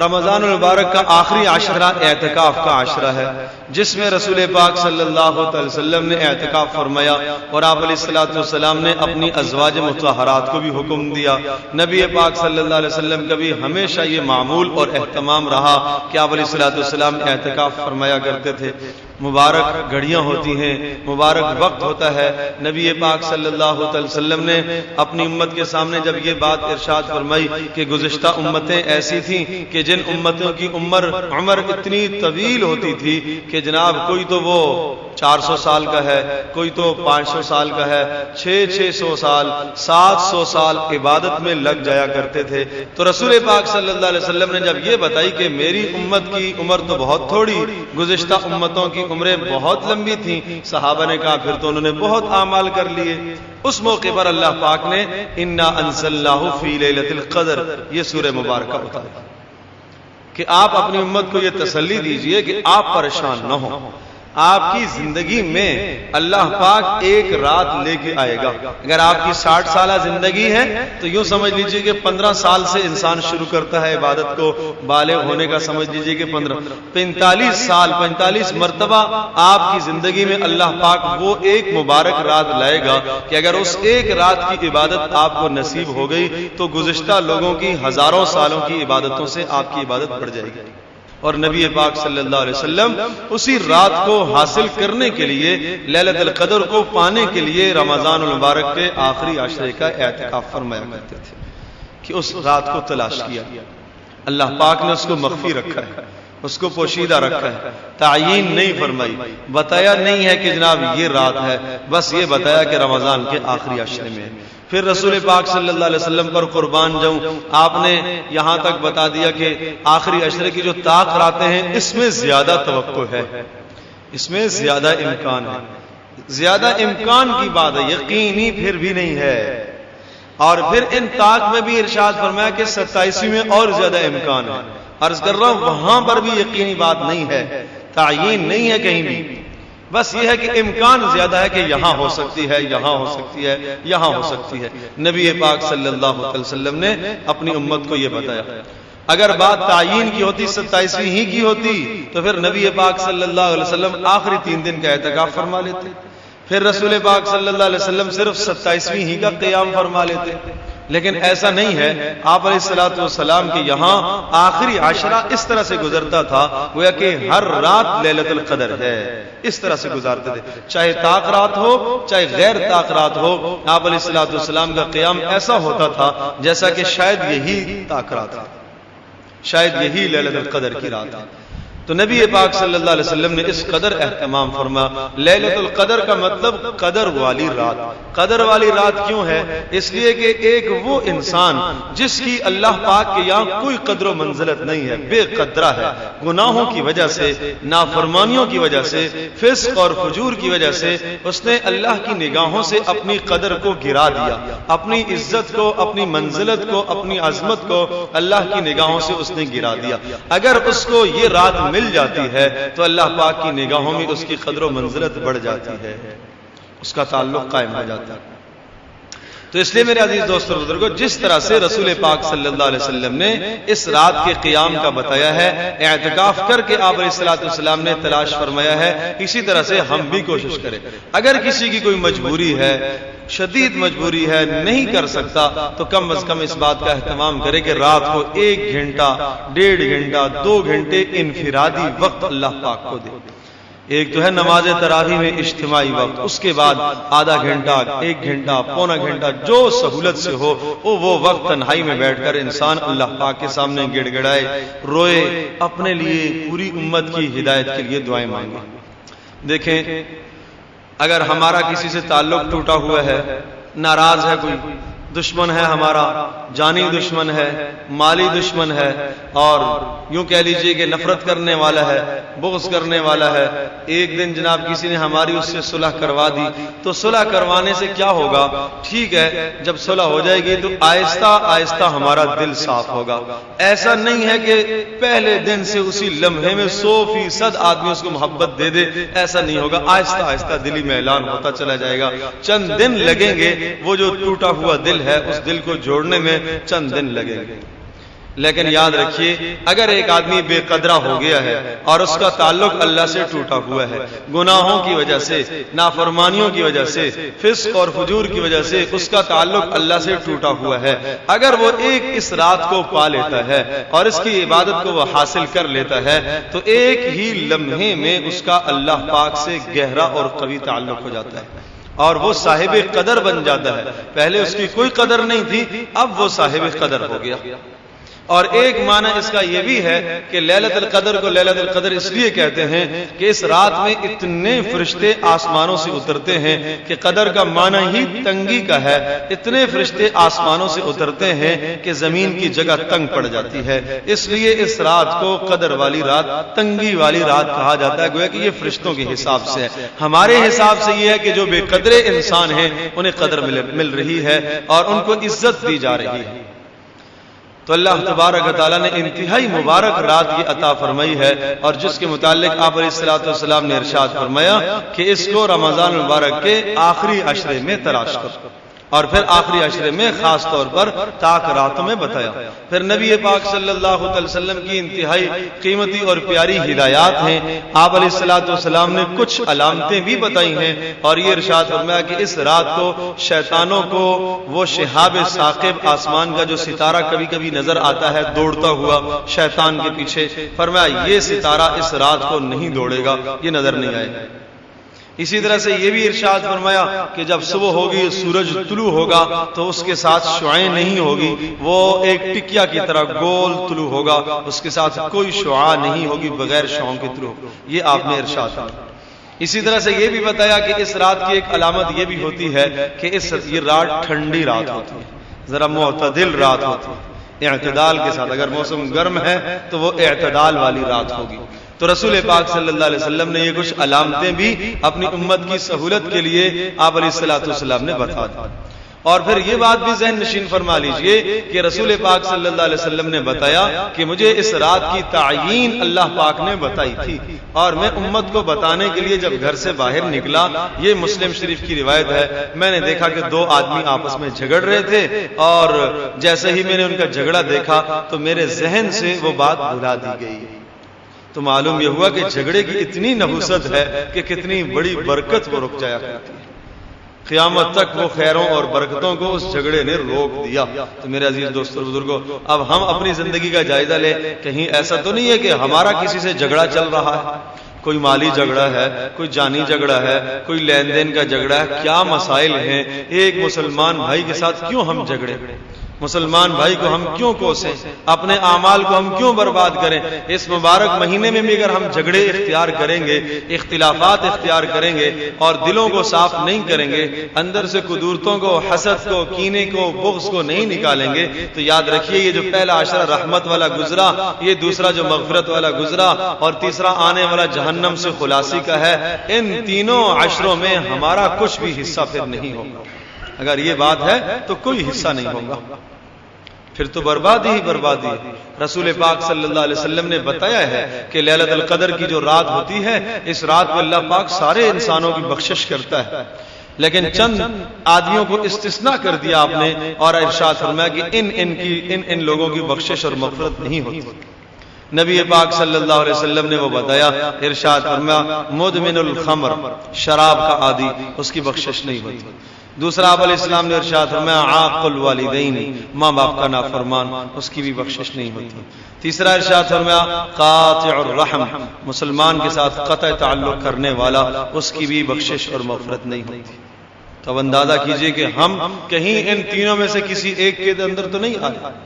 رمضان المبارک کا آخری عشرہ اعتکاف کا عشرہ ہے، جس میں رسول پاک صلی اللہ علیہ وسلم نے اعتکاف فرمایا، اور آپ علیہ الصلوۃ والسلام نے اپنی ازواج مطہرات کو بھی حکم دیا۔ نبی پاک صلی اللہ علیہ وسلم کا بھی ہمیشہ یہ معمول اور اہتمام رہا کہ آپ علیہ الصلوۃ والسلام اعتکاف فرمایا کرتے تھے۔ مبارک گھڑیاں ہوتی ہیں، مبارک وقت ہوتا ہے۔ نبی پاک صلی اللہ علیہ وسلم نے اپنی امت کے سامنے جب یہ بات ارشاد فرمائی کہ گزشتہ امتیں ایسی تھیں کہ جن امتوں کی عمر اتنی طویل ہوتی تھی کہ جناب کوئی تو وہ 400 سال کا ہے، کوئی تو 500 سال کا ہے، 600 سال 700 سال عبادت میں لگ جایا کرتے تھے۔ تو رسول پاک صلی اللہ علیہ وسلم نے جب یہ بتائی کہ میری امت کی عمر تو بہت تھوڑی، گزشتہ امتوں کی عمریں بہت لمبی تھیں، صحابہ نے کہا پھر تو انہوں نے بہت اعمال کر لیے۔ اس موقع پر اللہ پاک نے انا انزلناہ فی لیلۃ القدر یہ سورہ مبارکہ اتاری کہ آپ اپنی امت کو یہ تسلی دیجئے کہ آپ پریشان نہ ہوں۔ آپ کی زندگی میں اللہ پاک ایک رات لے کے آئے گا۔ اگر آپ کی 60 سالہ زندگی ہے تو یوں سمجھ لیجئے کہ 15 سال سے انسان شروع کرتا ہے عبادت کو، بالغ ہونے کا سمجھ لیجئے کہ 45 سال 45 مرتبہ آپ کی زندگی میں اللہ پاک وہ ایک مبارک رات لائے گا کہ اگر اس ایک رات کی عبادت آپ کو نصیب ہو گئی تو گزشتہ لوگوں کی ہزاروں سالوں کی عبادتوں سے آپ کی عبادت بڑھ جائے گی۔ اور نبی پاک صلی اللہ علیہ وسلم اسی رات کو حاصل کرنے کے لیے، لیلۃ القدر کو پانے کے لیے رمضان المبارک کے آخری عشرے کا اعتکاف فرمایا کرتے تھے کہ اس رات کو تلاش کیا۔ اللہ پاک نے اس کو مخفی رکھا ہے، اس کو پوشیدہ رکھا ہے، تعیین نہیں فرمائی، بتایا نہیں ہے کہ جناب یہ رات ہے، بس یہ بتایا کہ رمضان کے آخری عشرے میں۔ پھر رسول پاک صلی اللہ علیہ وسلم پر قربان جاؤں، آپ نے یہاں تک بتا دیا کہ آخری عشرے کی جو طاق راتیں ہیں اس میں زیادہ توقع ہے، اس میں زیادہ امکان ہے، زیادہ امکان کی بات ہے، یقینی پھر بھی نہیں ہے۔ اور پھر ان طاق میں بھی ارشاد فرمایا کہ 27ویں میں اور زیادہ امکان ہے۔ عرض کر رہا ہوں وہاں پر بھی یقینی بات نہیں ہے، تعیین نہیں ہے کہیں بھی، بس یہ ہے کہ امکان زیادہ ہے کہ یہاں ہو سکتی ہے، یہاں ہو سکتی ہے، یہاں ہو سکتی ہے۔ نبی پاک صلی اللہ علیہ وسلم نے اپنی امت کو یہ بتایا۔ اگر بات تعیین کی ہوتی، 27ویں ہی کی ہوتی تو پھر نبی پاک صلی اللہ علیہ وسلم آخری 3 دن کا اعتکاف فرما لیتے، پھر رسول پاک صلی اللہ علیہ وسلم صرف 27ویں ہی کا قیام فرما لیتے، لیکن ایسا نہیں ہے۔ آپ علیہ الصلوۃ والسلام کے یہاں آخری عشرہ اس طرح سے گزرتا تھا گویا کہ ہر رات لیلۃ القدر ہے، اس طرح سے گزارتے تھے، چاہے طاق رات ہو چاہے غیر طاق رات ہو۔ آپ علیہ الصلوۃ والسلام کا قیام ایسا ہوتا تھا جیسا کہ شاید یہی طاق رات ہے، شاید یہی لیلۃ القدر کی رات ہے۔ تو نبی پاک صلی اللہ علیہ وسلم نے اس قدر اہتمام فرما۔ لیلۃ القدر کا مطلب قدر والی رات۔ قدر والی رات کیوں ہے؟ اس لیے کہ ایک وہ انسان جس کی اللہ پاک کے یہاں کوئی قدر و منزلت نہیں ہے، بے قدرہ ہے، گناہوں کی وجہ سے، نافرمانیوں کی وجہ سے، فسق اور فجور کی وجہ سے اس نے اللہ کی نگاہوں سے اپنی قدر کو گرا دیا، اپنی عزت کو، اپنی منزلت کو، اپنی عظمت کو اللہ کی نگاہوں سے اس نے گرا دیا۔ اگر اس کو یہ رات مل جاتی ہے تو اللہ پاک کی نگاہوں میں اس کی قدر و منزلت بڑھ جاتی ہے، اس کا تعلق قائم ہو جاتا ہے۔ تو اس لیے میرے عزیز دوستو اور بزرگوں، جس طرح سے رسول پاک صلی اللہ علیہ وسلم نے اس رات کے قیام کا بتایا ہے، اعتکاف کر کے آپ علیہ الصلوۃ والسلام نے تلاش فرمایا ہے، اسی طرح سے ہم بھی کوشش کریں۔ اگر کسی کی کوئی مجبوری ہے، شدید مجبوری ہے، نہیں کر سکتا، تو کم از کم اس بات کا اہتمام کرے کہ رات کو 1 گھنٹہ 1.5 گھنٹہ 2 گھنٹے انفرادی وقت اللہ پاک کو دے۔ ایک تو ہے نماز تراویح میں اجتماعی وقت، اس کے بعد آدھا گھنٹہ 1 گھنٹہ پونا گھنٹہ جو سہولت سے ہو وہ وقت تنہائی میں بیٹھ کر انسان اللہ پاک کے سامنے گڑ گڑائے، روئے، اپنے لیے، پوری امت کی ہدایت کے لیے دعائیں مانگے۔ دیکھیں اگر ہمارا کسی سے تعلق ٹوٹا ہوا ہے، ناراض ہے، کوئی دشمن ہے، ہمارا جانی دشمن ہے، مالی دشمن ہے، اور یوں کہہ لیجئے کہ نفرت کرنے والا ہے، بغض کرنے والا ہے، ایک دن جناب کسی نے ہماری اس سے صلح کروا دی، تو صلح کروانے سے کیا ہوگا؟ ٹھیک ہے، جب صلح ہو جائے گی تو آہستہ آہستہ ہمارا دل صاف ہوگا۔ ایسا نہیں ہے کہ پہلے دن سے اسی لمحے میں 100% آدمی اس کو محبت دے دے، ایسا نہیں ہوگا، آہستہ آہستہ دلی میں اعلان ہوتا چلا جائے گا۔ چند دن لگیں گے، وہ جو ٹوٹا ہوا دل ہے اس دل کو جوڑنے میں چند دن لگیں گے۔ لیکن یاد رکھیے اگر ایک آدمی بے قدرہ ہو گیا ہے اور اس کا تعلق اللہ سے ٹوٹا ہوا ہے، گناہوں کی وجہ سے، نافرمانیوں کی وجہ سے، فسق اور فجور کی وجہ سے اس کا تعلق اللہ سے ٹوٹا ہوا ہے، اگر وہ ایک اس رات کو پا لیتا ہے اور اس کی عبادت کو وہ حاصل کر لیتا ہے تو ایک ہی لمحے میں اس کا اللہ پاک سے گہرا اور قوی تعلق ہو جاتا ہے اور وہ صاحب قدر بن جاتا ہے۔ پہلے اس کی کوئی قدر نہیں تھی، اب وہ صاحب قدر ہو گیا۔ اور ایک معنی اس کا یہ بھی ہے کہ لیلۃ القدر کو لیلۃ القدر اس لیے کہتے ہیں کہ اس رات میں اتنے فرشتے آسمانوں سے اترتے ہیں کہ قدر کا معنی ہی تنگی کا ہے، اتنے فرشتے آسمانوں سے اترتے ہیں کہ زمین کی جگہ تنگ پڑ جاتی ہے، اس لیے اس رات کو قدر والی رات، تنگی والی رات کہا جاتا ہے، گویا کہ یہ فرشتوں کے حساب سے ہے۔ ہمارے حساب سے یہ ہے کہ جو بے قدرے انسان ہیں انہیں قدر مل رہی ہے اور ان کو عزت دی جا رہی ہے۔ تو اللہ تبارک و تعالیٰ نے انتہائی مبارک رات یہ عطا فرمائی ہے، اور جس کے متعلق آپ علیہ الصلوۃ والسلام نے ارشاد فرمایا کہ اس کو رمضان المبارک کے آخری عشرے میں تلاش کرو، اور پھر آخری عشرے میں خاص طور پر تاک راتوں میں بتایا۔ پھر نبی پاک صلی اللہ علیہ وسلم کی انتہائی قیمتی اور پیاری ہدایات ہیں، آپ علیہ الصلوۃ والسلام نے کچھ علامتیں بھی بتائی ہیں، اور یہ ارشاد فرمایا کہ اس رات کو شیطانوں کو وہ شہاب ثاقب، آسمان کا جو ستارہ کبھی کبھی نظر آتا ہے دوڑتا ہوا شیطان کے پیچھے، فرمایا یہ ستارہ اس رات کو نہیں دوڑے گا، یہ نظر نہیں آئے گا۔ اسی طرح سے یہ بھی ارشاد فرمایا کہ جب صبح ہوگی، سورج طلوع ہوگا تو اس کے ساتھ شعاع نہیں ہوگی، وہ ایک ٹکیا کی طرح گول طلوع ہوگا، اس کے ساتھ کوئی شعاع نہیں ہوگی، بغیر شعاع کے طلوع، یہ آپ نے ارشاد فرمایا۔ اسی طرح سے یہ بھی بتایا کہ اس رات کی ایک علامت یہ بھی ہوتی ہے کہ یہ رات ٹھنڈی رات ہوتی ہے، ذرا معتدل رات ہوتی ہے، اعتدال کے ساتھ، اگر موسم گرم ہے تو وہ اعتدال والی رات ہوگی۔ تو رسول پاک صلی اللہ علیہ وسلم نے یہ کچھ علامتیں بھی اپنی امت کی سہولت کے لیے آپ علیہ الصلوۃ والسلام نے بتا دی۔ اور پھر یہ بات بھی ذہن نشین فرما لیجئے کہ رسول پاک صلی اللہ علیہ وسلم نے بتایا کہ مجھے اس رات کی تعیین اللہ پاک نے بتائی تھی، اور میں امت کو بتانے کے لیے جب گھر سے باہر نکلا، یہ مسلم شریف کی روایت ہے، میں نے دیکھا کہ دو آدمی آپس میں جھگڑ رہے تھے، اور جیسے ہی میں نے ان کا جھگڑا دیکھا تو میرے ذہن سے وہ بات بھلا دی گئی۔ تو معلوم یہ ہوا کہ جھگڑے کی اتنی نحوست ہے کہ کتنی بڑی برکت وہ رک جایا کرتی ہے، قیامت تک وہ خیروں اور برکتوں کو اس جھگڑے نے روک دیا۔ تو میرے عزیز دوستوں بزرگوں، اب ہم اپنی زندگی کا جائزہ لیں، کہیں ایسا تو نہیں ہے کہ ہمارا کسی سے جھگڑا چل رہا ہے، کوئی مالی جھگڑا ہے، کوئی جانی جھگڑا ہے، کوئی لین دین کا جھگڑا ہے، کیا مسائل ہیں، ایک مسلمان بھائی کے ساتھ کیوں ہم جھگڑے، مسلمان بھائی کو ہم کیوں کوسیں، اپنے اعمال کو ہم کیوں برباد کریں؟ اس مبارک مہینے میں بھی اگر ہم جھگڑے اختیار کریں گے، اختلافات اختیار کریں گے اور دلوں کو صاف نہیں کریں گے، اندر سے قدورتوں کو، حسد کو، کینے کو، بغض کو نہیں نکالیں گے، تو یاد رکھیے یہ جو پہلا عشرہ رحمت والا گزرا، یہ دوسرا جو مغفرت والا گزرا، اور تیسرا آنے والا جہنم سے خلاصی کا ہے، ان تینوں عشروں میں ہمارا کچھ بھی حصہ پھر نہیں ہوگا۔ اگر یہ بات ہے تو کوئی حصہ نہیں ہوگا، پھر تو بربادی ہی بربادی ہے۔ رسول پاک صلی اللہ علیہ وسلم نے بتایا ہے کہ لیلۃ القدر کی جو رات ہوتی ہے، اس رات میں اللہ پاک سارے انسانوں کی بخشش کرتا ہے، لیکن چند آدمیوں کو استثناء کر دیا آپ نے، اور ارشاد فرمایا کہ ان لوگوں کی بخشش اور مغفرت نہیں ہوتی۔ نبی پاک صلی اللہ علیہ وسلم نے وہ بتایا، ارشاد فرمایا مدمن الخمر، شراب کا عادی، اس کی بخشش نہیں ہوتی۔ دوسرا آپ علیہ السلام نے ارشاد فرمایا عاق الوالدین، ماں باپ کا نافرمان، اس کی بھی بخشش نہیں ہوتی۔ تیسرا ارشاد فرمایا قاطع الرحم، مسلمان کے ساتھ قطع تعلق کرنے والا، اس کی بھی بخشش اور مغفرت نہیں ہوتی۔ تو اب اندازہ کیجئے کہ ہم کہیں ان تینوں میں سے کسی ایک کے اندر تو نہیں آئے۔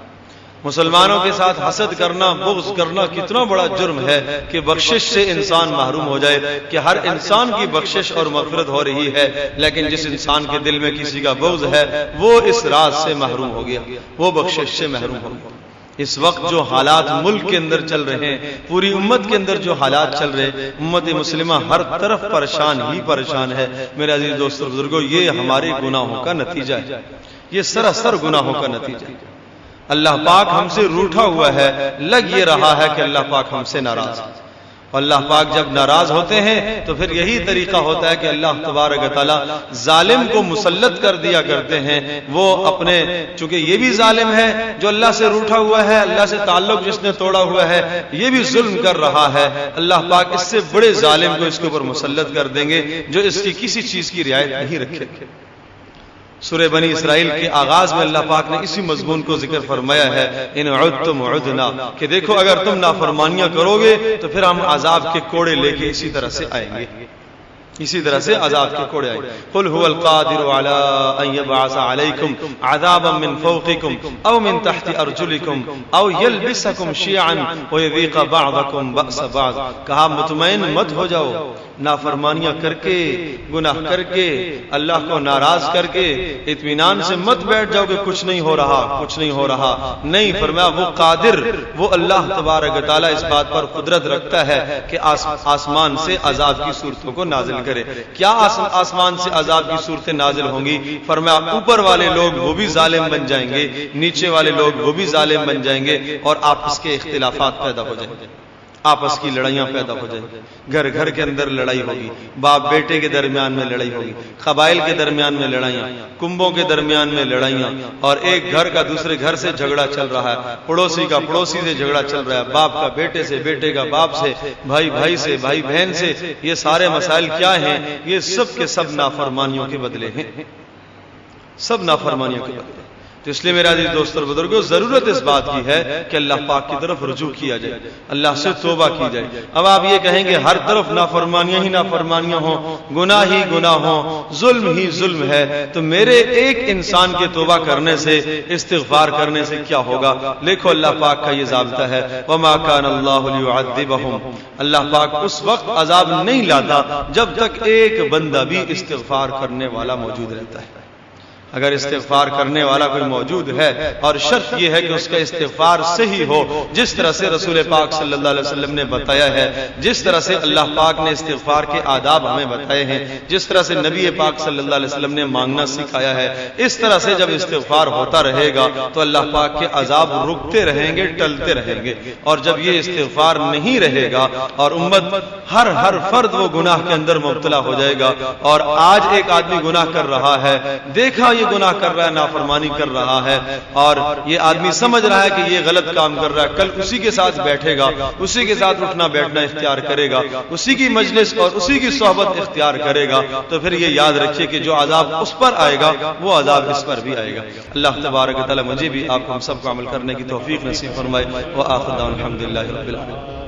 مسلمانوں کے ساتھ حسد کرنا، بغض کرنا کتنا بڑا جرم ہے کہ بخشش سے انسان محروم ہو جائے، کہ ہر انسان کی بخشش اور مغفرت ہو رہی ہے، لیکن جس انسان کے دل میں کسی کا بغض ہے وہ اس راز سے محروم ہو گیا، وہ بخشش سے محروم ہو گیا۔ اس وقت جو حالات ملک کے اندر چل رہے ہیں، پوری امت کے اندر جو حالات چل رہے ہیں، امت مسلمہ ہر طرف پریشان ہی پریشان ہے۔ میرے عزیز دوستو بزرگوں، یہ ہمارے گناہوں کا نتیجہ ہے، یہ سراسر گناہوں کا نتیجہ ہے۔ اللہ پاک ہم سے روٹھا ہوا ہے، لگ یہ رہا ہے کہ اللہ پاک ہم سے ناراض ہے، اللہ پاک جب ناراض ہوتے ہیں تو پھر یہی طریقہ ہوتا ہے کہ اللہ تبارک و تعالیٰ ظالم کو مسلط کر دیا کرتے ہیں. وہ اپنے چونکہ یہ بھی ظالم ہے جو اللہ سے روٹھا ہوا ہے, اللہ سے تعلق جس نے توڑا ہوا ہے, یہ بھی ظلم کر رہا ہے. اللہ پاک اس سے بڑے ظالم کو اس کے اوپر مسلط کر دیں گے جو اس کی کسی چیز کی رعایت نہیں رکھے. سورہ بنی اسرائیل کے آغاز میں اللہ پاک نے اسی مضمون کو ذکر فرمایا ہے, ان عدتم عدنا, کہ دیکھو اگر تم نافرمانیاں کرو گے تو پھر ہم عذاب کے کوڑے لے کے اسی طرح سے آئیں گے, اسی طرح سے عذاب کے کوڑے آئیں. قل هو القادر على ان يبعث عليكم عذابا من فوقكم او من تحت ارجلكم او يلبسكم شيعا ويذيق بعضكم باس بعض. کہا مطمئن مت ہو جاؤ, نافرمانیاں کر کے, گناہ کر کے, اللہ کو ناراض کر کے اطمینان سے مت بیٹھ جاؤ کہ کچھ نہیں ہو رہا, کچھ نہیں ہو رہا. نہیں, فرمایا وہ قادر, وہ اللہ تبارک و تعالیٰ اس بات پر قدرت رکھتا ہے کہ آسمان سے عذاب کی صورتوں کو نازل کرے. کیا آسمان سے عذاب کی صورتیں نازل ہوں گی؟ فرمایا اوپر والے لوگ وہ بھی ظالم بن جائیں گے, نیچے والے لوگ وہ بھی ظالم بن جائیں گے, اور آپس کے اختلافات پیدا ہو جائیں گے, آپس کی لڑائیاں پیدا ہو جائیں گی. گھر گھر کے اندر لڑائی ہوگی, باپ بیٹے کے درمیان میں لڑائی ہوگی, قبائل کے درمیان میں لڑائیاں, کنبوں کے درمیان میں لڑائیاں, اور ایک گھر کا دوسرے گھر سے جھگڑا چل رہا ہے, پڑوسی کا پڑوسی سے جھگڑا چل رہا ہے, باپ کا بیٹے سے, بیٹے کا باپ سے, بھائی بھائی سے, بھائی بہن سے. یہ سارے مسائل کیا ہیں؟ یہ سب کے سب نافرمانیوں کے بدلے ہیں, سب نافرمانیوں کے بدلے. تو اس لیے میرا عزیز دوست اور بزرگوں, ضرورت اس بات کی ہے کہ اللہ پاک کی طرف رجوع کیا جائے, اللہ سے توبہ کی جائے. اب آپ یہ کہیں گے ہر طرف نافرمانیاں ہی نافرمانیاں ہوں, گناہ ہی گناہ ہوں, ظلم ہی ظلم ہے, تو میرے ایک انسان کے توبہ کرنے سے, استغفار کرنے سے کیا ہوگا؟ دیکھو اللہ پاک کا یہ ضابطہ ہے, وَمَا كَانَ اللَّهُ لِيُعَذِّبَهُمْ, اللہ پاک اس وقت عذاب نہیں لاتا جب تک ایک بندہ بھی استغفار کرنے والا موجود رہتا ہے. اگر استغفار کرنے والا کوئی موجود ہے, اور شرط یہ ہے کہ اس کا استغفار صحیح ہو, جس طرح سے رسول پاک صلی اللہ علیہ وسلم نے بتایا ہے, جس طرح سے اللہ پاک نے استغفار کے آداب ہمیں بتائے ہیں, جس طرح سے نبی پاک صلی اللہ علیہ وسلم نے مانگنا سکھایا ہے, اس طرح سے جب استغفار ہوتا رہے گا تو اللہ پاک کے عذاب رکتے رہیں گے, ٹلتے رہیں گے. اور جب یہ استغفار نہیں رہے گا اور امت ہر فرد وہ گناہ کے اندر مبتلا ہو جائے گا, اور آج ایک آدمی گناہ کر رہا ہے, دیکھا یہ گناہ کر رہا ہے, نافرمانی کر رہا ہے, اور یہ آدمی سمجھ رہا ہے کہ یہ غلط کام کر رہا ہے, کل اسی کے ساتھ بیٹھے گا, اسی کے ساتھ اٹھنا بیٹھنا اختیار کرے گا, اسی کی مجلس اور اسی کی صحبت اختیار کرے گا, تو پھر یہ یاد رکھیے کہ جو عذاب اس پر آئے گا وہ عذاب اس پر بھی آئے گا. اللہ تبارک و تعالی مجھے بھی آپ کو ہم سب کو عمل کرنے کی توفیق نصیب فرمائے. وآخر دعوانا الحمدللہ رب العالمین.